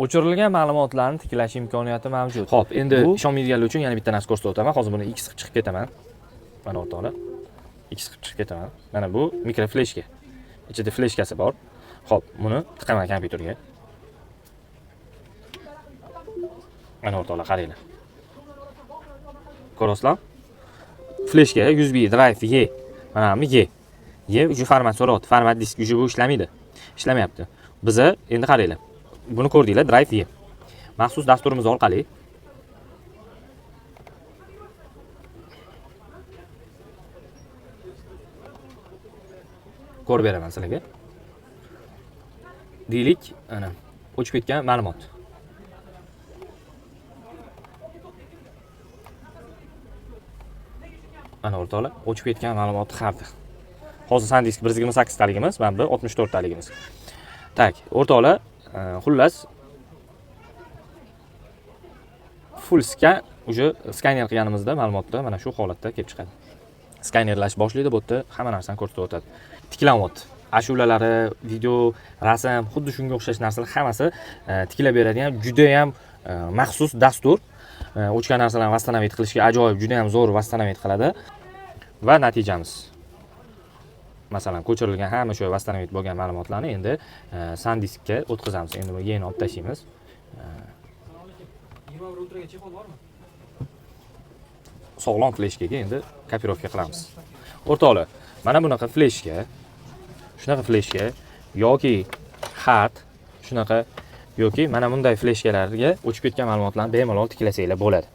O'chirilgan ma'lumotlarni tiklash imkoniyati mavjud. Xo'p, endi ishonmaydiganlar uchun yana bitta narsa ko'rsatib o'taman. Hozir buni X qilib chiqib ketaman. Mana o'rtoqlar. X qilib chiqib ketaman. Mana bu mikrofleshka. Ichida fleshkasi bor. Xo'p, buni tiqaman kompyuterga. Mana o'rtoqlar qaranglar. Ko'rasizlar? Fleshka USB drive Y. Mana bu Y. Y uju format so'rayapti. Format disk uju bu ishlamaydi. Ishlamayapti. Biza endi qaranglar. Buni ko'rdinglar, drive Y. Maxsus dasturimiz orqali ko'rib beraman sizlarga. Deylik, ana o'chib ketgan ma'lumot. Mana o'rtoqlar, o'chib ketgan ma'lumot xavfi. Hozir SanDisk 128 taligimiz, mana bu 64 taligimiz. Tak, o'rtoqlar, xullas full scan uje skaner qilganimizda ma'lumotlar mana shu holatda kelib chiqadi. Skanerlash boshlaydi, bu yerda hamma narsani ko'rsatib o'tadi. Tiklanyapti. Ashulalari, video, rasm, xuddi shunga o'xshash narsalar hammasi tiklab beradigan juda ham maxsus dastur. O'chgan narsalarni восстановить qilishga ajoyib, juda ham zo'r восстановить qiladi. Va natijamiz. Masalan, ko'chirilgan hamma shu восстановить bo'lgan ma'lumotlarni endi SanDiskka o'tkazamiz. Endi buni yana olib tashlaymiz. 20 routerga chexol bormi? Sog'lom fleshkaga endi kopirovka qilamiz. O'rtoqlar, mana bunaqa fleshka, shunaqa fleshka yoki xat, shunaqa yoki mana bunday fleshkalarga o'chib ketgan ma'lumotlarni bemalol tiklasanglar bo'ladi.